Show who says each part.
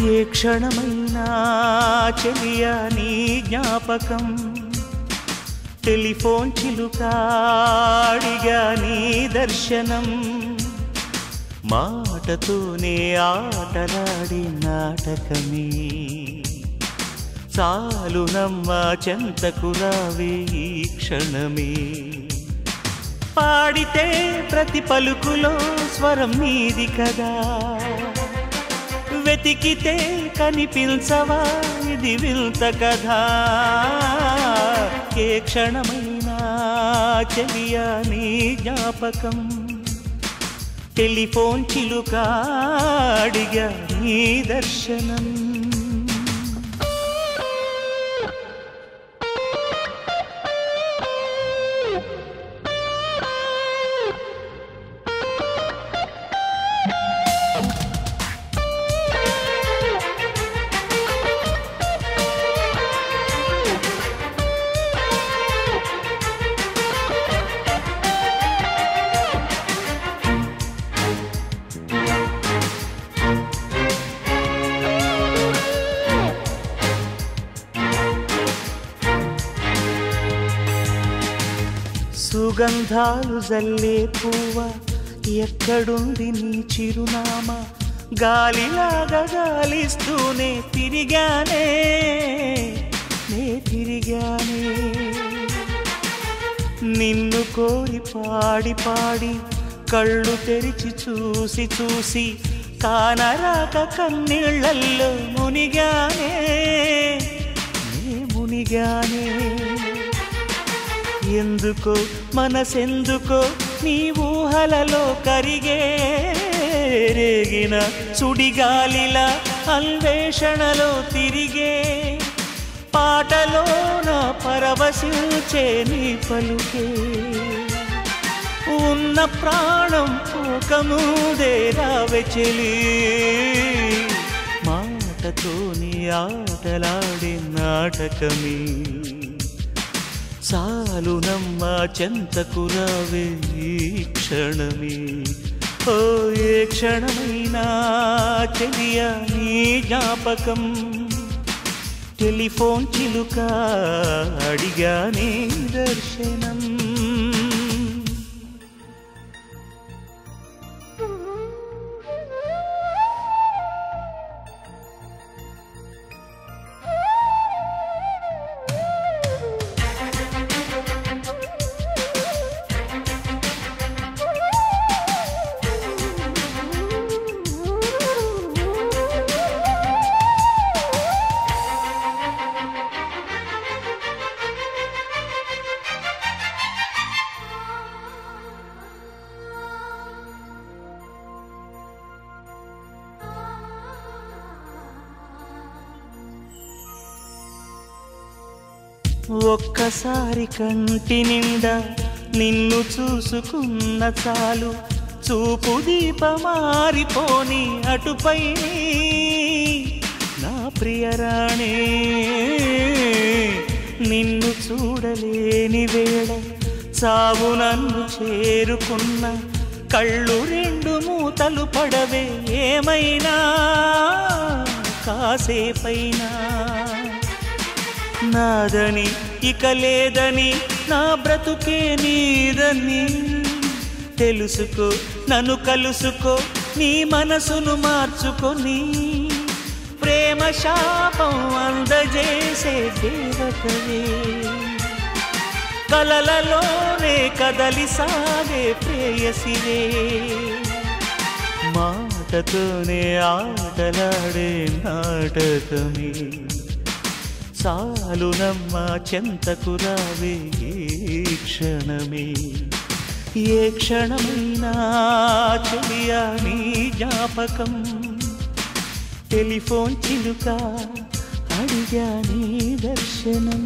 Speaker 1: ఏ క్షణమైనా చెలియా నీ జ్ఞాపకం టెలిఫోన్ చిలుకాడిగా నీ దర్శనం మాటతోనే ఆటలాడి నాటకమే చాలునమ్మ చెంతకు రావే ఈ క్షణమే పాడితే ప్రతి పలుకులో స్వరం నీది కదా వెతికితే కనిపించవా ఇది వింత కదా ఏ క్షణమైనా చెలియా నీ జ్ఞాపకం టెలిఫోన్ చిలుకాడిగా నీ దర్శనం సుగంధాలు జల్లే పువ్వ ఎక్కడుంది నీ చిరునామా గాలిలాగా గాలిస్తూనే తిరిగానే నిన్ను కోరి పాడి పాడి కళ్ళు తెరిచి చూసి చూసి కానరాక కన్నీళ్ళల్లో మునిగానే ఎందుకో మనసెందుకో నీ ఊహలలో కరిగే రేగిన సుడిగాలిలా అన్వేషణలో తిరిగే పాటలోన పరవశించే నీ పలుకే ఉన్న ప్రాణం పోకముదే రావే చెలి మాటతోని ఆటలాడే నాటకమే చాలునమ్మ చెంతకు రావే ఈ క్షణమే ఓ ఏ క్షణమైనా చెలియా నీ జ్ఞాపకం టెలిఫోన్ చిలుక అడిగా నీ దర్శనం ఒక్కసారి కంటి నిండా నిన్ను చూసుకున్న చాలు చూపు దీపమారిపోని అటుపై నా ప్రియరాణి నిన్ను చూడలేని వేళ చావు నన్ను చేరుకున్న కళ్ళు రెండు మూతలు పడవే ఏమైనా కాసేపైనా నాదని ఇక లేదని నా బ్రతుకే నీదని తెలుసుకో నన్ను కలుసుకో నీ మనసును మార్చుకొని ప్రేమ శాపం అందజేసే దేవతవే కలలలోనే కదలి సాగే ప్రేయసివే మాటతోనే ఆటలాడే నాటకమే చాలునమ్మ చెంతకు రావే ఈ క్షణమే ఏ క్షణమైనా చెలియా నీ జ్ఞాపకం టెలిఫోన్ చిలుక అడిగా నీ దర్శనం